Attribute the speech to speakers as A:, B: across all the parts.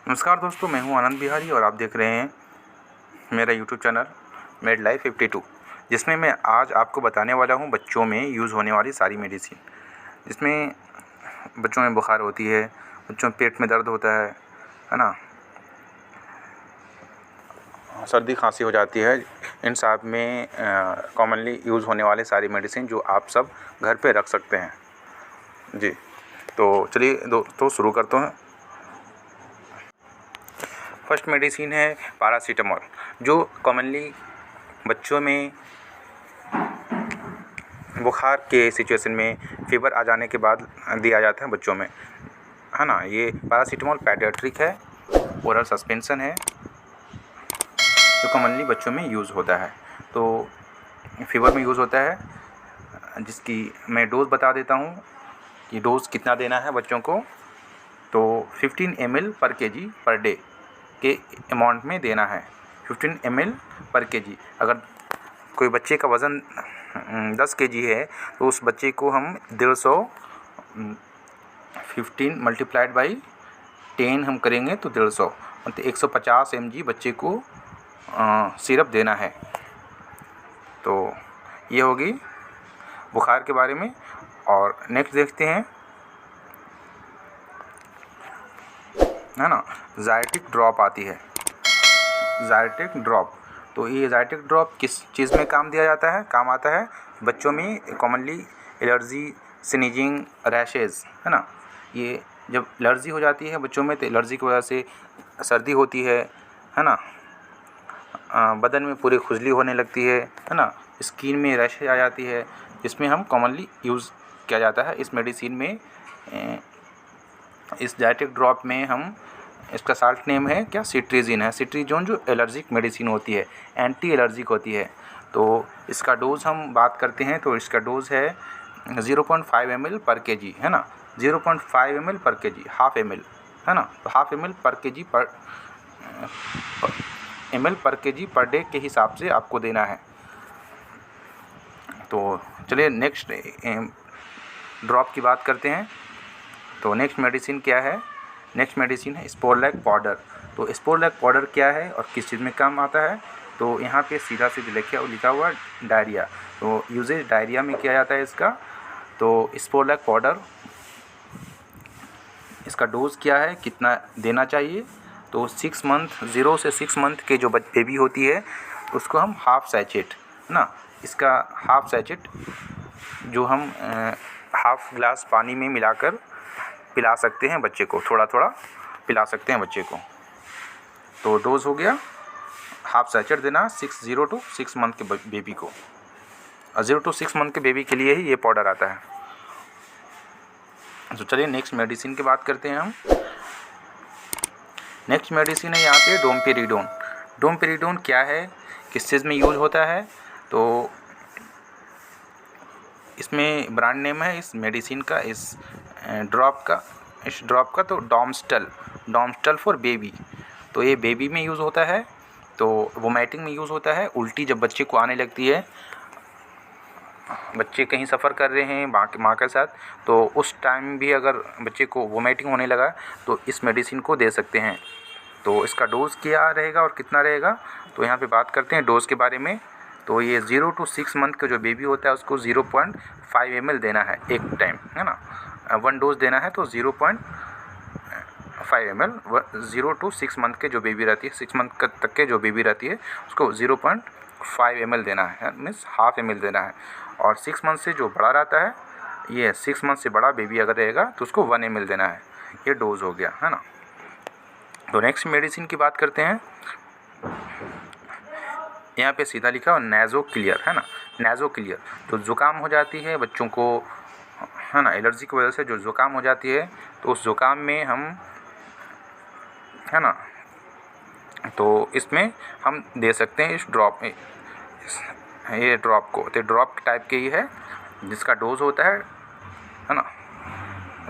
A: नमस्कार दोस्तों, मैं हूं आनंद बिहारी और आप देख रहे हैं मेरा यूट्यूब चैनल मेड लाइफ 52, जिसमें मैं आज आपको बताने वाला हूं बच्चों में यूज़ होने वाली सारी मेडिसिन। जिसमें बच्चों में बुखार होती है, बच्चों में पेट में दर्द होता है ना, सर्दी खांसी हो जाती है। इन सब में कॉमनली यूज़ होने वाले सारी मेडिसिन जो आप सब घर पे रख सकते हैं जी। तो चलिए दोस्तों शुरू करते हैं। फर्स्ट मेडिसिन है पैरासीटामोल, जो कॉमनली बच्चों में बुखार के सिचुएशन में, फीवर आ जाने के बाद दिया जाता है बच्चों में, है ना। ये पैरासीटामोल पैडियाट्रिक है, ओरल सस्पेंशन है, जो कॉमनली बच्चों में यूज़ होता है। तो फीवर में यूज़ होता है, जिसकी मैं डोज़ बता देता हूँ कि डोज़ कितना देना है बच्चों को। तो 15 ml पर केजी पर डे के अमाउंट में देना है। 15 ml पर केजी। अगर कोई बच्चे का वज़न 10 केजी है तो उस बच्चे को हम 150 15 मल्टीप्लाइड बाई 10 हम करेंगे तो 150 मतलब 150 mg बच्चे को सिरप देना है। तो ये होगी बुखार के बारे में। और नेक्स्ट देखते हैं, है ना, ज़ायटिक ड्रॉप आती है। ज़ायटिक ड्रॉप, तो ये ज़ायटिक ड्रॉप किस चीज़ में काम आता है बच्चों में कॉमनली एलर्जी, स्नीजिंग, रैशेज़, है ना। ये जब एलर्जी हो जाती है बच्चों में तो एलर्जी की वजह से सर्दी होती है ना। बदन में पूरी खुजली होने लगती है ना। स्किन में रैशेज आ जाती है, इसमें हम कॉमनली यूज़ किया जाता है इस मेडिसिन में। इस ज़ायटिक ड्रॉप में हम, इसका साल्ट नेम है क्या, सिट्रीजिन है। सिट्रीजोन जो एलर्जिक मेडिसिन होती है, एंटी एलर्जिक होती है। तो इसका डोज़ हम बात करते हैं तो इसका डोज़ है 0.5 ml पर केजी, है ना। 0.5 ml पर केजी, हाफ ml, है ना। तो हाफ ml पर केजी पर केजी पर डे के हिसाब से आपको देना है। तो चलिए नेक्स्ट ड्रॉप की बात करते हैं। तो नेक्स्ट मेडिसिन क्या है, नेक्स्ट मेडिसिन है स्पोरलैक पाउडर। तो स्पोरलैक पाउडर क्या है और किस चीज़ में काम आता है, तो यहाँ पे सीधा लिखा हुआ डायरिया। तो यूजेज डायरिया में किया जाता है इसका। तो स्पोरलैक पाउडर, इसका डोज क्या है, कितना देना चाहिए, तो 6 मंथ, 0 से 6 मंथ के जो बेबी होती है उसको हम हाफ सैचेट, है ना, इसका हाफ सैचेट जो हम हाफ ग्लास पानी में मिलाकर पिला सकते हैं बच्चे को, थोड़ा थोड़ा पिला सकते हैं बच्चे को। तो डोज हो गया, हाफ सैचेट देना 0 to 6 मंथ के बेबी को। 0 to 6 मंथ के बेबी के लिए ही ये पाउडर आता है। तो चलिए नेक्स्ट मेडिसिन की बात करते हैं हम। नेक्स्ट मेडिसिन है यहाँ पे डोमपेरिडोन। डोमपेरिडोन क्या है, किस चीज़ में यूज होता है, तो इसमें ब्रांड नेम है इस मेडिसिन का, इस ड्रॉप का तो डॉम्स्टल फॉर बेबी। तो ये बेबी में यूज़ होता है, तो वोमिटिंग में यूज़ होता है। उल्टी जब बच्चे को आने लगती है, बच्चे कहीं सफ़र कर रहे हैं माँ के साथ, तो उस टाइम भी अगर बच्चे को वोमिटिंग होने लगा तो इस मेडिसिन को दे सकते हैं। तो इसका डोज़ क्या रहेगा और कितना रहेगा, तो यहाँ पे बात करते हैं डोज़ के बारे में। तो ये 0 to 6 मंथ का जो बेबी होता है उसको 0.5 ml देना है एक टाइम, है ना। 1 डोज देना है तो 0.5 ml। 0 to 6 मंथ के जो बेबी रहती है, 6 मंथ तक के जो बेबी रहती है उसको 0.5 ml देना है, मीन्स हाफ ml देना है। और 6 मंथ से जो बड़ा रहता है, ये 6 मंथ से बड़ा बेबी अगर रहेगा तो उसको 1 ml देना है। ये डोज हो गया, है ना। तो नेक्स्ट मेडिसिन की बात करते हैं। यहाँ पे सीधा लिखा हो नेज़ो क्लियर, है ना। नेज़ो क्लियर, तो ज़ुकाम हो जाती है बच्चों को, है ना, एलर्जी की वजह से जो ज़ुकाम हो जाती है, तो उस ज़ुकाम में हम, है ना, तो इसमें हम दे सकते हैं इस ड्रॉप में, ये ड्रॉप को। तो ड्रॉप टाइप के ही है, जिसका डोज होता है ना,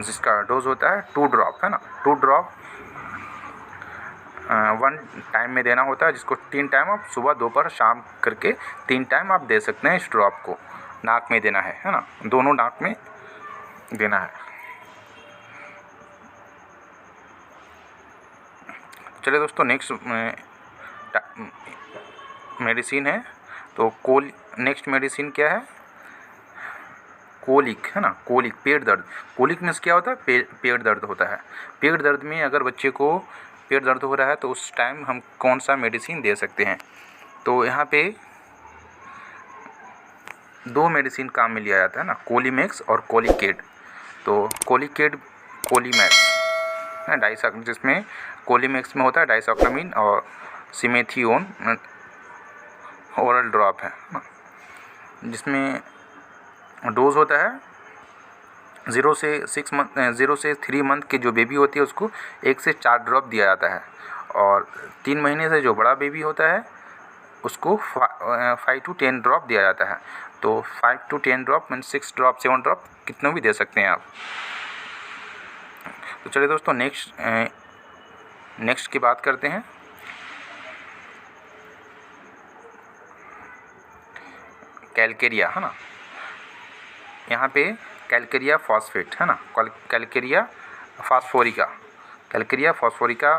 A: जिसका डोज होता है 2 ड्रॉप, है ना। 2 ड्रॉप 1 टाइम में देना होता है, जिसको 3 टाइम आप सुबह, दोपहर, शाम करके 3 टाइम आप दे सकते हैं। इस ड्रॉप को नाक में देना है ना, दोनों नाक में देना है। चलिए दोस्तों, नेक्स्ट मेडिसिन है तो नेक्स्ट मेडिसिन क्या है? कोलिक, है ना, कोलिक, पेट दर्द। कोलिक मीन्स क्या होता है? पेट दर्द होता है। पेट दर्द में अगर बच्चे को पेट दर्द हो रहा है तो उस टाइम हम कौन सा मेडिसिन दे सकते हैं? तो यहाँ पे 2 मेडिसिन काम में लिया जाता है ना, कोलीमैक्स और कोलिकेट। तो कोलिकेट, कोलीमैक्स है जिसमें कोलीमैक्स में होता है डाइसाक्रामिन और सिमेथियोन ओरल ड्रॉप है ना, जिसमें डोज होता है 0 से 3 मंथ की जो बेबी होती है उसको 1 से 4 ड्रॉप दिया जाता है, और 3 महीने से जो बड़ा बेबी होता है उसको 5 to 10 ड्रॉप दिया जाता है। तो 5 to 10 drop mean 6 drop 7 drop कितने भी दे सकते हैं आप। तो चलिए दोस्तों, नेक्स्ट की बात करते हैं। कैलकेरिया, है ना, यहाँ पे कैलकेरिया फॉस्फेट, है ना, कैलकेरिया फास्फोरिका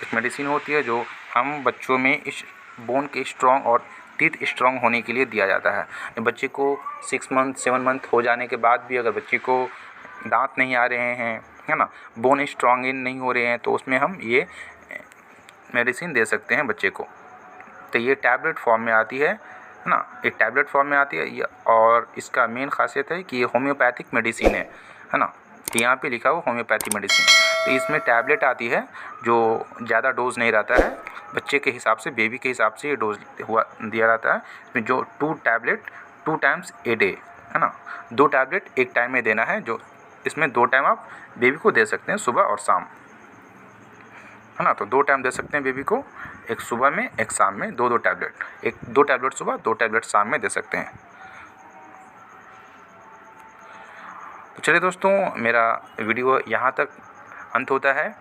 A: एक मेडिसिन होती है जो हम बच्चों में इस बोन के स्ट्रॉन्ग और टीथ स्ट्रॉन्ग होने के लिए दिया जाता है। बच्चे को 6 मंथ 7 मंथ हो जाने के बाद भी अगर बच्चे को दांत नहीं आ रहे हैं, है ना, बोन स्ट्रॉन्ग नहीं हो रहे हैं, तो उसमें हम ये मेडिसिन दे सकते हैं बच्चे को। तो ये टैबलेट फॉर्म में आती है ना, ये टैबलेट फॉर्म में आती है ये, और इसका मेन खासियत है कि ये होम्योपैथिक मेडिसिन है ना, यहाँ पे लिखा हुआ होम्योपैथी मेडिसिन। तो इसमें टैबलेट आती है जो ज़्यादा डोज नहीं रहता है, बच्चे के हिसाब से, बेबी के हिसाब से ये डोज दिया जाता है। इसमें जो 2 टैबलेट 2 टाइम्स ए डे, है ना, 2 टैबलेट एक टाइम में देना है, जो इसमें 2 टाइम आप बेबी को दे सकते हैं, सुबह और शाम, है ना। तो 2 टाइम दे सकते हैं बेबी को, एक सुबह में एक शाम में, 2 टैबलेट, 2 टैबलेट सुबह 2 टैबलेट शाम में दे सकते हैं। तो चलिए दोस्तों, मेरा वीडियो यहाँ तक अंत होता है।